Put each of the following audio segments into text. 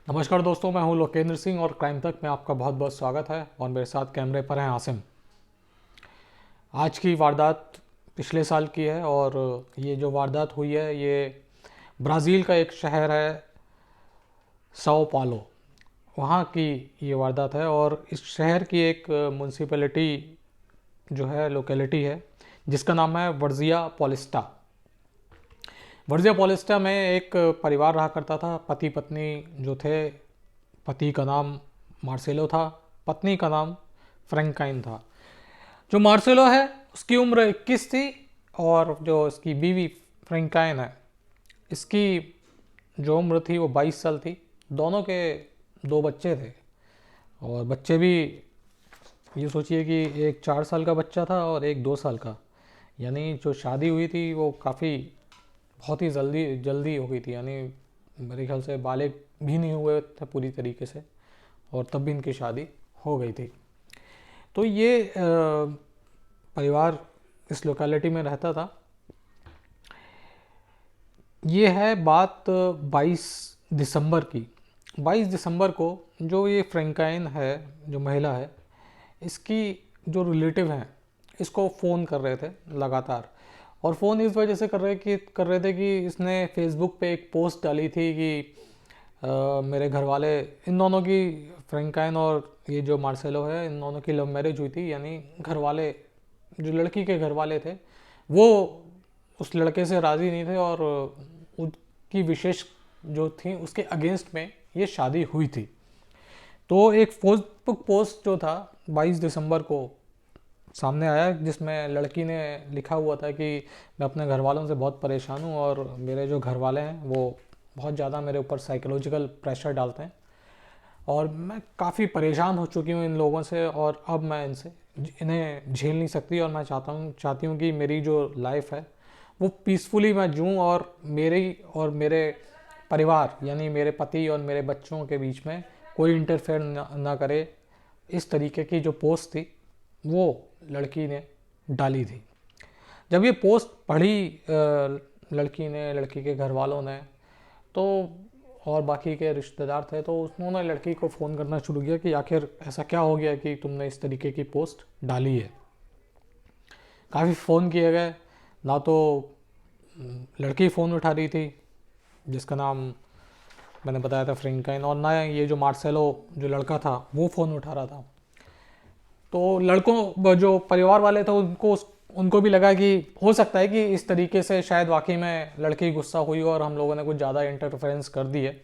नमस्कार दोस्तों, मैं हूं लोकेंद्र सिंह और क्राइम तक में आपका बहुत बहुत स्वागत है। और मेरे साथ कैमरे पर हैं आसिम। आज की वारदात पिछले साल की है और ये जो वारदात हुई है ये ब्राज़ील का एक शहर है साओ पालो, वहाँ की ये वारदात है। और इस शहर की एक म्यूनसिपैलिटी जो है, लोकेलिटी है, जिसका नाम है वर्जिया पॉलिस्टा। वर्जिया पॉलिस्टा में एक परिवार रहा करता था, पति पत्नी जो थे। पति का नाम मार्सेलो था, पत्नी का नाम फ्रैंकाइन था। जो मार्सेलो है उसकी उम्र 21 थी और जो इसकी बीवी फ्रैंकाइन है, इसकी जो उम्र थी वो 22 साल थी। दोनों के दो बच्चे थे और बच्चे भी ये सोचिए कि एक 4 साल का बच्चा था और एक 2 साल का। यानी जो शादी हुई थी वो काफ़ी बहुत ही जल्दी जल्दी हो गई थी। यानी मेरे ख्याल से बालिग भी नहीं हुए थे पूरी तरीके से और तब भी इनकी शादी हो गई थी। तो ये परिवार इस लोकेलिटी में रहता था। ये है बात 22 दिसंबर की। 22 दिसंबर को जो ये फ्रैंकाइन है, जो महिला है, इसकी जो रिलेटिव हैं इसको फ़ोन कर रहे थे लगातार। और फ़ोन इस वजह से कर रहे थे कि इसने फेसबुक पे एक पोस्ट डाली थी कि मेरे घर वाले, इन दोनों की, फ्रैंकाइन और ये जो मार्सेलो है, इन दोनों की लव मैरिज हुई थी। यानी घर वाले, जो लड़की के घर वाले थे, वो उस लड़के से राज़ी नहीं थे और उनकी विशेष जो थी उसके अगेंस्ट में ये शादी हुई थी। तो एक फेसबुक पोस्ट जो था 22 दिसंबर को सामने आया, जिसमें लड़की ने लिखा हुआ था कि मैं अपने घर वालों से बहुत परेशान हूँ और मेरे जो घर वाले हैं वो बहुत ज़्यादा मेरे ऊपर साइकोलॉजिकल प्रेशर डालते हैं और मैं काफ़ी परेशान हो चुकी हूँ इन लोगों से और अब मैं इन्हें झेल नहीं सकती। और मैं चाहती हूँ कि मेरी जो लाइफ है वो पीसफुली मैं जीऊँ और मेरे परिवार, यानी मेरे पति और मेरे बच्चों के बीच में कोई इंटरफेयर ना करे। इस तरीके की जो पोस्ट थी वो लड़की ने डाली थी। जब ये पोस्ट पढ़ी लड़की ने, लड़की के घर वालों ने, तो और बाकी के रिश्तेदार थे, तो उन्होंने लड़की को फ़ोन करना शुरू किया कि आखिर ऐसा क्या हो गया कि तुमने इस तरीके की पोस्ट डाली है। काफ़ी फ़ोन किए गए, ना तो लड़की फ़ोन उठा रही थी जिसका नाम मैंने बताया था फ्रैंकाइन, और ना ये जो मार्सेलो जो लड़का था वो फ़ोन उठा रहा था। तो लड़कों, जो परिवार वाले थे, उनको भी लगा कि हो सकता है कि इस तरीके से शायद वाकई में लड़की गुस्सा हुई और हम लोगों ने कुछ ज़्यादा इंटरफेरेंस कर दी है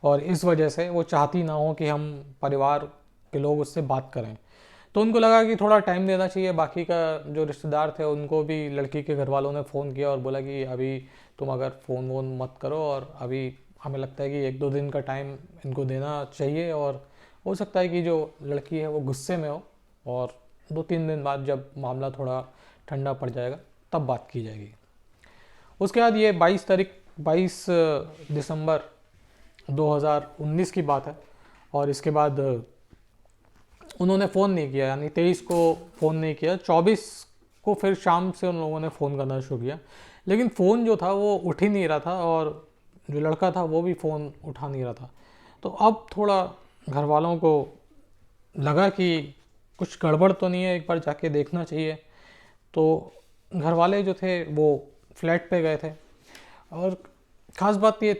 और इस वजह से वो चाहती ना हो कि हम परिवार के लोग उससे बात करें। तो उनको लगा कि थोड़ा टाइम देना चाहिए। बाकी का जो रिश्तेदार थे उनको भी लड़की के घर वालों ने फ़ोन किया और बोला कि अभी तुम अगर फ़ोन वोन मत करो और अभी हमें लगता है कि 1-2 दिन का टाइम इनको देना चाहिए और हो सकता है कि जो लड़की है वो गुस्से में हो और 2-3 दिन बाद जब मामला थोड़ा ठंडा पड़ जाएगा तब बात की जाएगी। उसके बाद ये 22 दिसंबर 2019 की बात है और इसके बाद उन्होंने फ़ोन नहीं किया। यानी 23 को फ़ोन नहीं किया, 24 को फिर शाम से उन लोगों ने फ़ोन करना शुरू किया, लेकिन फ़ोन जो था वो उठ ही नहीं रहा था और जो लड़का था वो भी फ़ोन उठा नहीं रहा था। तो अब थोड़ा घर वालों को लगा कि कुछ गड़बड़ तो नहीं है, एक बार जाके देखना चाहिए। तो घर वाले जो थे वो फ्लैट पे गए थे और ख़ास बात ये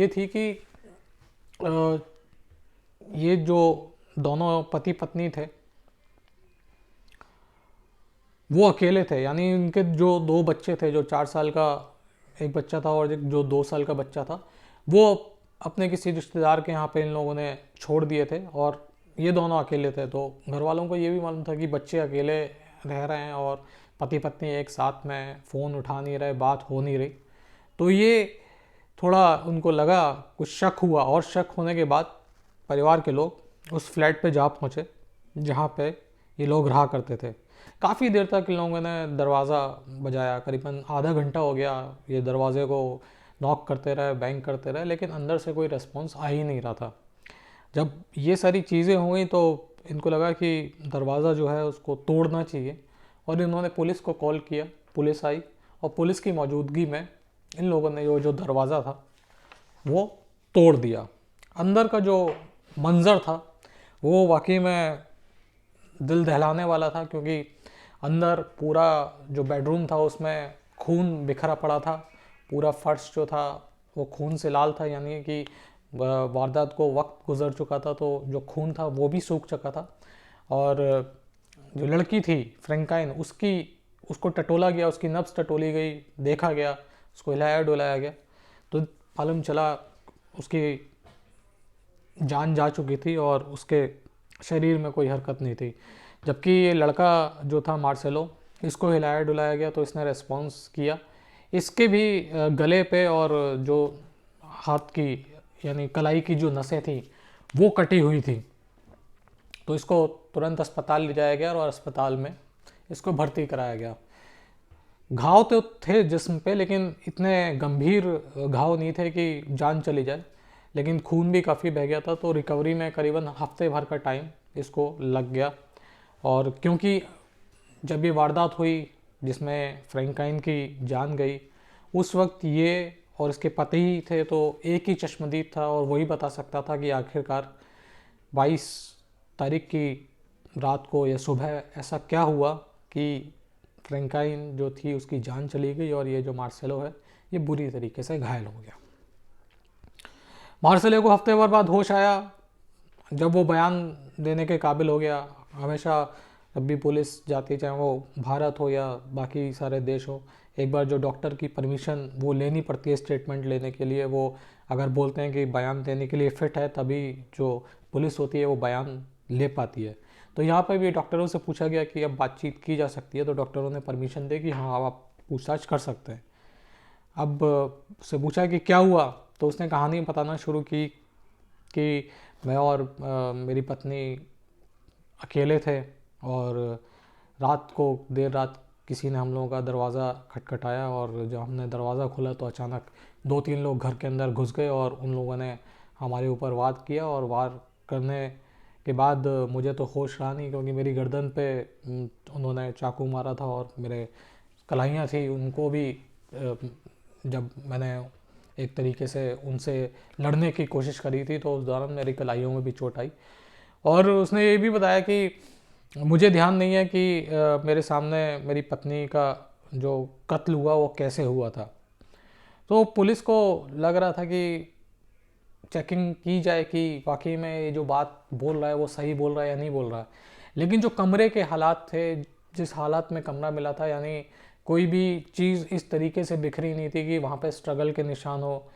थी कि ये जो दोनों पति पत्नी थे वो अकेले थे। यानी इनके जो दो बच्चे थे, जो 4 साल का एक बच्चा था और जो 2 साल का बच्चा था, वो अपने किसी रिश्तेदार के यहाँ पे इन लोगों ने छोड़ दिए थे और ये दोनों अकेले थे। तो घर वालों को ये भी मालूम था कि बच्चे अकेले रह रहे हैं और पति पत्नी एक साथ में फ़ोन उठा नहीं रहे, बात हो नहीं रही। तो ये थोड़ा उनको लगा, कुछ शक हुआ और शक होने के बाद परिवार के लोग उस फ्लैट पे जा पहुँचे जहाँ पे ये लोग रहा करते थे। काफ़ी देर तक इन लोगों ने दरवाज़ा बजाया, करीबन आधा घंटा हो गया ये दरवाज़े को नॉक करते रहे, बैंग करते रहे, लेकिन अंदर से कोई रिस्पॉन्स आ ही नहीं रहा था। जब ये सारी चीज़ें हुई तो इनको लगा कि दरवाज़ा जो है उसको तोड़ना चाहिए और इन्होंने पुलिस को कॉल किया। पुलिस आई और पुलिस की मौजूदगी में इन लोगों ने जो दरवाज़ा था वो तोड़ दिया। अंदर का जो मंज़र था वो वाकई में दिल दहलाने वाला था, क्योंकि अंदर पूरा जो बेडरूम था उसमें खून बिखरा पड़ा था। पूरा फर्श जो था वो खून से लाल था, यानी कि वारदात को वक्त गुजर चुका था तो जो खून था वो भी सूख चुका था। और जो लड़की थी फ्रेंकाइन, उसको टटोला गया, उसकी नब्ज टटोली गई, देखा गया, उसको हिलाया डुलाया गया, तो मालूम चला उसकी जान जा चुकी थी और उसके शरीर में कोई हरकत नहीं थी। जबकि ये लड़का जो था मार्सेलो, इसको हिलाया डुलाया गया तो इसने रेस्पॉन्स किया। इसके भी गले पे और जो हाथ की यानी कलाई की जो नसें थी वो कटी हुई थी। तो इसको तुरंत अस्पताल ले जाया गया और अस्पताल में इसको भर्ती कराया गया। घाव तो थे जिस्म पे, लेकिन इतने गंभीर घाव नहीं थे कि जान चली जाए, लेकिन खून भी काफ़ी बह गया था। तो रिकवरी में करीबन हफ्ते भर का टाइम इसको लग गया। और क्योंकि जब ये वारदात हुई जिसमें फ्रेंकाइन की जान गई, उस वक्त ये और इसके पति ही थे, तो एक ही चश्मदीद था और वही बता सकता था कि आखिरकार 22 तारीख की रात को या सुबह ऐसा क्या हुआ कि फ्रेंकाइन जो थी उसकी जान चली गई और ये जो मार्सेलो है ये बुरी तरीके से घायल हो गया। मार्सेलो को हफ्ते भर बाद होश आया जब वो बयान देने के काबिल हो गया। हमेशा जब भी पुलिस जाती है, चाहे वो भारत हो या बाकी सारे देश हो, एक बार जो डॉक्टर की परमिशन वो लेनी पड़ती है स्टेटमेंट लेने के लिए। वो अगर बोलते हैं कि बयान देने के लिए फ़िट है, तभी जो पुलिस होती है वो बयान ले पाती है। तो यहाँ पर भी डॉक्टरों से पूछा गया कि अब बातचीत की जा सकती है, तो डॉक्टरों ने परमिशन दे कि हाँ आप पूछताछ कर सकते हैं। अब उससे पूछा कि क्या हुआ, तो उसने कहानी बताना शुरू की कि मैं और मेरी पत्नी अकेले थे और रात को देर रात किसी ने हम लोगों का दरवाज़ा खटखटाया और जब हमने दरवाज़ा खोला तो अचानक 2-3 लोग घर के अंदर घुस गए और उन लोगों ने हमारे ऊपर वार किया। और वार करने के बाद मुझे तो होश रहा नहीं, क्योंकि मेरी गर्दन पे उन्होंने चाकू मारा था और मेरे कलाइयाँ थी उनको भी जब मैंने एक तरीके से उनसे लड़ने की कोशिश करी थी तो उस दौरान मेरी कलाइयों में भी चोट आई। और उसने ये भी बताया कि मुझे ध्यान नहीं है कि मेरे सामने मेरी पत्नी का जो कत्ल हुआ वो कैसे हुआ था। तो पुलिस को लग रहा था कि चेकिंग की जाए कि वाकई में ये जो बात बोल रहा है वो सही बोल रहा है या नहीं बोल रहा है। लेकिन जो कमरे के हालात थे, जिस हालात में कमरा मिला था, यानी कोई भी चीज़ इस तरीके से बिखरी नहीं थी कि वहाँ पे स्ट्रगल के निशान हो।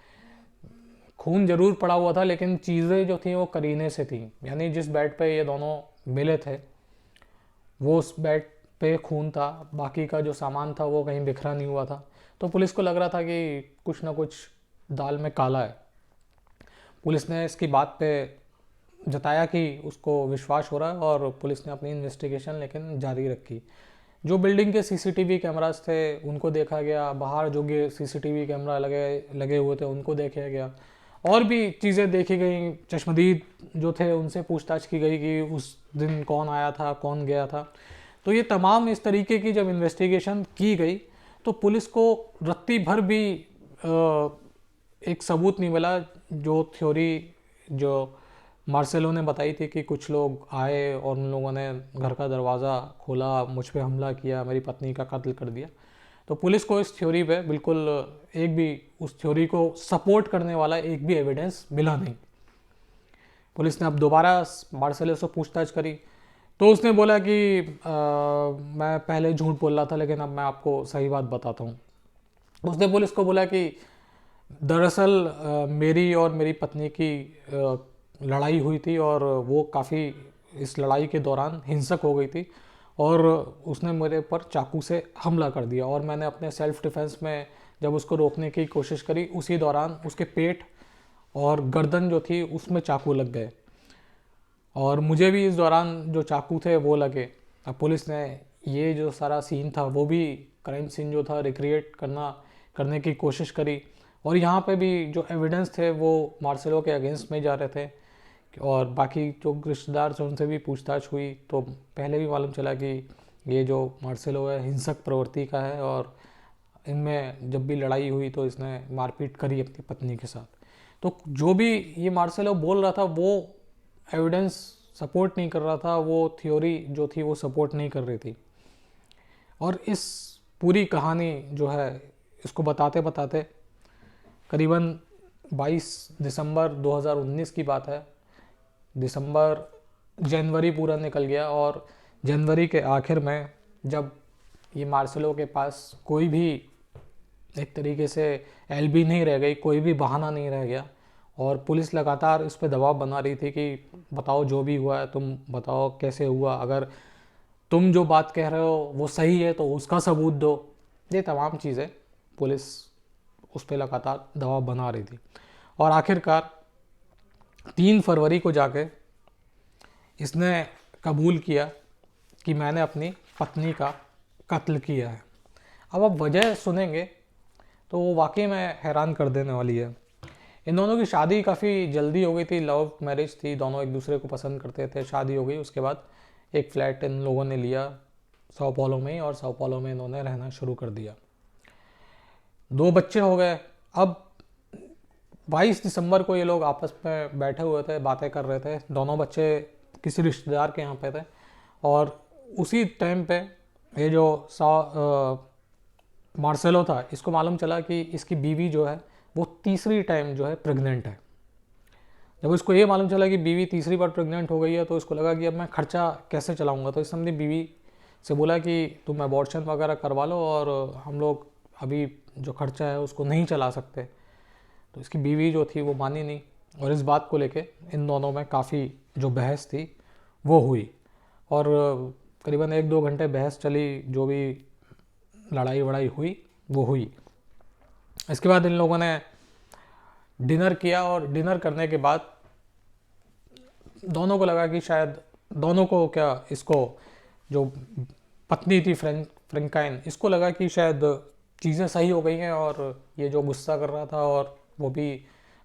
खून जरूर पड़ा हुआ था लेकिन चीज़ें जो थी वो करीने से थी, यानी जिस बेड पे ये दोनों मिले थे वो उस बेड पे खून था, बाकी का जो सामान था वो कहीं बिखरा नहीं हुआ था। तो पुलिस को लग रहा था कि कुछ ना कुछ दाल में काला है। पुलिस ने इसकी बात पे जताया कि उसको विश्वास हो रहा है और पुलिस ने अपनी इन्वेस्टिगेशन लेकिन जारी रखी। जो बिल्डिंग के सीसीटीवी कैमरास थे उनको देखा गया, बाहर जो सीसीटीवी कैमरा लगे लगे हुए थे उनको देखा गया, और भी चीज़ें देखी गई। चश्मदीद जो थे उनसे पूछताछ की गई कि उस दिन कौन आया था, कौन गया था। तो ये तमाम इस तरीके की जब इन्वेस्टिगेशन की गई तो पुलिस को रत्ती भर भी एक सबूत नहीं मिला। जो थ्योरी जो मार्सेलो ने बताई थी कि कुछ लोग आए और उन लोगों ने घर का दरवाज़ा खोला, मुझ पे हमला किया, मेरी पत्नी का कत्ल कर दिया, तो पुलिस को इस थ्योरी पे बिल्कुल एक भी उस थ्योरी को सपोर्ट करने वाला एक भी एविडेंस मिला नहीं। पुलिस ने अब दोबारा मार्सेलो से पूछताछ करी तो उसने बोला कि मैं पहले झूठ बोल रहा था लेकिन अब मैं आपको सही बात बताता हूँ। उसने पुलिस को बोला कि दरअसल मेरी और मेरी पत्नी की लड़ाई हुई थी और वो काफ़ी इस लड़ाई के दौरान हिंसक हो गई थी और उसने मेरे ऊपर चाकू से हमला कर दिया और मैंने अपने सेल्फ डिफेंस में जब उसको रोकने की कोशिश करी उसी दौरान उसके पेट और गर्दन जो थी उसमें चाकू लग गए और मुझे भी इस दौरान जो चाकू थे वो लगे। अब पुलिस ने ये जो सारा सीन था वो भी क्राइम सीन जो था रिक्रिएट करने की कोशिश करी और यहाँ पे भी जो एविडेंस थे वो मार्सेलो के अगेंस्ट में जा रहे थे और बाकी जो रिश्तेदार थे उनसे भी पूछताछ हुई तो पहले भी मालूम चला कि ये जो मार्सेलो है हिंसक प्रवृत्ति का है और इनमें जब भी लड़ाई हुई तो इसने मारपीट करी अपनी पत्नी के साथ। तो जो भी ये मार्सेलो बोल रहा था वो एविडेंस सपोर्ट नहीं कर रहा था, वो थ्योरी जो थी वो सपोर्ट नहीं कर रही थी। और इस पूरी कहानी जो है इसको बताते बताते करीबन 22 दिसंबर 2019 की बात है। जनवरी पूरा निकल गया और जनवरी के आखिर में जब ये मार्सेलो के पास कोई भी एक तरीके से एलबी नहीं रह गई, कोई भी बहाना नहीं रह गया, और पुलिस लगातार इस पर दबाव बना रही थी कि बताओ जो भी हुआ है, तुम बताओ कैसे हुआ, अगर तुम जो बात कह रहे हो वो सही है तो उसका सबूत दो। ये तमाम चीज़ें पुलिस उस पर लगातार दबाव बना रही थी। और आखिरकार 3 फरवरी को जाके इसने कबूल किया कि मैंने अपनी पत्नी का कत्ल किया है। अब आप वजह सुनेंगे तो वो वाकई में हैरान कर देने वाली है। इन दोनों की शादी काफ़ी जल्दी हो गई थी, लव मैरिज थी, दोनों एक दूसरे को पसंद करते थे, शादी हो गई। उसके बाद एक फ्लैट इन लोगों ने लिया साओ paulo में ही, और साओ paulo में इन्होंने रहना शुरू कर दिया। 2 बच्चे हो गए। अब 22 दिसंबर को ये लोग आपस में बैठे हुए थे, बातें कर रहे थे, दोनों बच्चे किसी रिश्तेदार के यहाँ पे थे। और उसी टाइम पे ये जो मार्सेलो था, इसको मालूम चला कि इसकी बीवी जो है वो तीसरी टाइम जो है प्रेग्नेंट है। जब इसको ये मालूम चला कि बीवी तीसरी बार प्रेग्नेंट हो गई है तो इसको लगा कि अब मैं खर्चा कैसे चलाऊंगा। तो इसने अपनी बीवी से बोला कि तुम अबॉर्शन वगैरह करवा लो और हम लोग अभी जो खर्चा है उसको नहीं चला सकते। तो इसकी बीवी जो थी वो मानी नहीं, और इस बात को लेके इन दोनों में काफ़ी जो बहस थी वो हुई। और करीबन 1-2 घंटे बहस चली, जो भी लड़ाई वड़ाई हुई वो हुई। इसके बाद इन लोगों ने डिनर किया, और डिनर करने के बाद दोनों को लगा कि शायद दोनों को क्या, इसको जो पत्नी थी फ्रेंकाइन, इसको लगा कि शायद चीज़ें सही हो गई हैं और ये जो गुस्सा कर रहा था और वो भी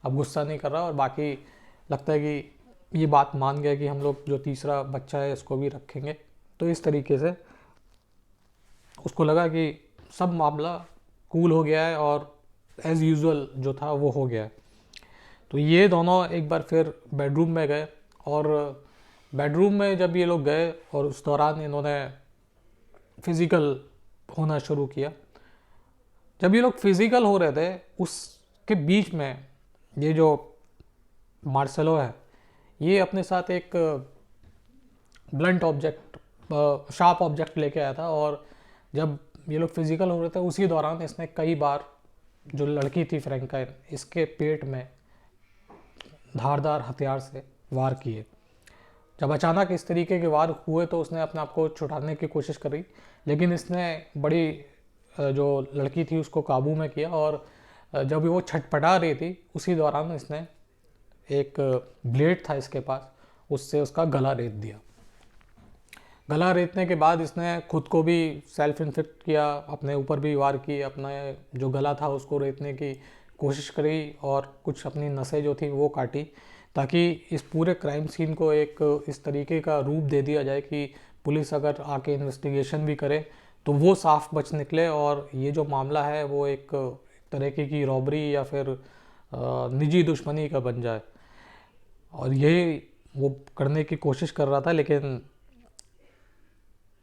अब गुस्सा नहीं कर रहा, और बाकी लगता है कि ये बात मान गया कि हम लोग जो तीसरा बच्चा है इसको भी रखेंगे। तो इस तरीके से उसको लगा कि सब मामला कूल हो गया है और एज़ यूजुअल जो था वो हो गया है। तो ये दोनों एक बार फिर बेडरूम में गए, और बेडरूम में जब ये लोग गए और उस दौरान इन्होंने फिज़िकल होना शुरू किया। जब ये लोग फिज़िकल हो रहे थे उसके बीच में ये जो मार्सेलो है ये अपने साथ एक ब्लंट ऑब्जेक्ट, शार्प ऑब्जेक्ट लेके आया था, और जब ये लोग फिज़िकल हो रहे थे उसी दौरान इसने कई बार जो लड़की थी फ्रेंकाइन, इसके पेट में धारदार हथियार से वार किए। जब अचानक इस तरीके के वार हुए तो उसने अपने आप को छुड़ाने की कोशिश करी, लेकिन इसने बड़ी जो लड़की थी उसको काबू में किया, और जब वो छटपटा रही थी उसी दौरान इसने एक ब्लेड था इसके पास, उससे उसका गला रेत दिया। गला रेतने के बाद इसने खुद को भी सेल्फ इन्फेक्ट किया, अपने ऊपर भी वार की, अपना जो गला था उसको रेतने की कोशिश करी, और कुछ अपनी नसें जो थी वो काटी, ताकि इस पूरे क्राइम सीन को एक इस तरीके का रूप दे दिया जाए कि पुलिस अगर आके इन्वेस्टिगेशन भी करे तो वो साफ बच निकले, और ये जो मामला है वो एक तरीके की रॉबरी या फिर निजी दुश्मनी का बन जाए। और ये वो करने की कोशिश कर रहा था, लेकिन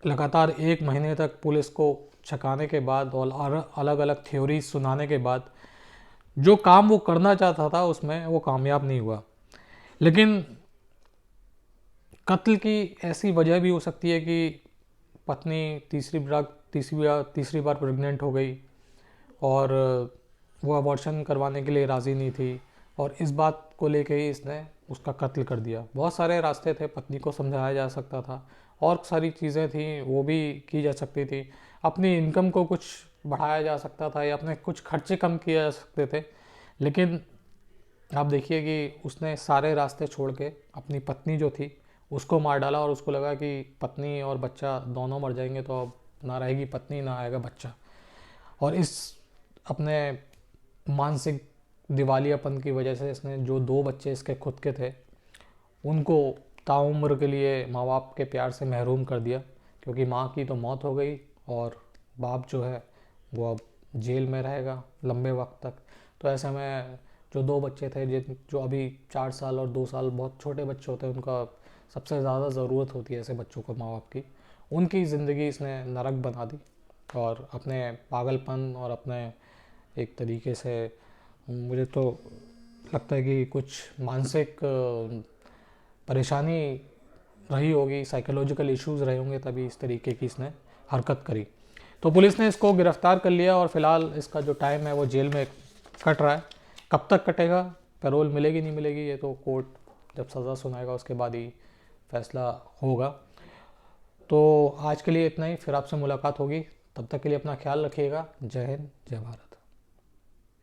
लगातार 1 महीने तक पुलिस को छकाने के बाद और अलग अलग थ्योरी सुनाने के बाद जो काम वो करना चाहता था उसमें वो कामयाब नहीं हुआ। लेकिन कत्ल की ऐसी वजह भी हो सकती है कि पत्नी तीसरी बार प्रेग्नेंट हो गई और वो अबॉर्शन करवाने के लिए राज़ी नहीं थी, और इस बात को लेके ही इसने उसका कत्ल कर दिया। बहुत सारे रास्ते थे, पत्नी को समझाया जा सकता था, और सारी चीज़ें थी वो भी की जा सकती थी, अपनी इनकम को कुछ बढ़ाया जा सकता था या अपने कुछ खर्चे कम किए जा सकते थे। लेकिन आप देखिए कि उसने सारे रास्ते छोड़ के अपनी पत्नी जो थी उसको मार डाला, और उसको लगा कि पत्नी और बच्चा दोनों मर जाएंगे तो अब ना रहेगी पत्नी ना आएगा बच्चा। और इस अपने मानसिक दिवालियापन की वजह से इसने जो 2 बच्चे इसके खुद के थे उनको ताउम्र के लिए माँ बाप के प्यार से महरूम कर दिया, क्योंकि माँ की तो मौत हो गई और बाप जो है वो अब जेल में रहेगा लंबे वक्त तक। तो ऐसे में जो 2 बच्चे थे जो अभी 4 साल और 2 साल, बहुत छोटे बच्चे होते हैं, उनका सबसे ज़्यादा ज़रूरत होती है ऐसे बच्चों को माँ बाप की, उनकी ज़िंदगी इसने नरक बना दी। और अपने पागलपन और अपने एक तरीके से, मुझे तो लगता है कि कुछ मानसिक परेशानी रही होगी, साइकोलॉजिकल इश्यूज़ रहे होंगे, तभी इस तरीके की इसने हरकत करी। तो पुलिस ने इसको गिरफ़्तार कर लिया और फ़िलहाल इसका जो टाइम है वो जेल में कट रहा है। कब तक कटेगा, पैरोल मिलेगी नहीं मिलेगी, ये तो कोर्ट जब सज़ा सुनाएगा उसके बाद ही फैसला होगा। तो आज के लिए इतना ही, फिर आपसे मुलाकात होगी, तब तक के लिए अपना ख्याल रखिएगा। जय हिंद, जय भारत।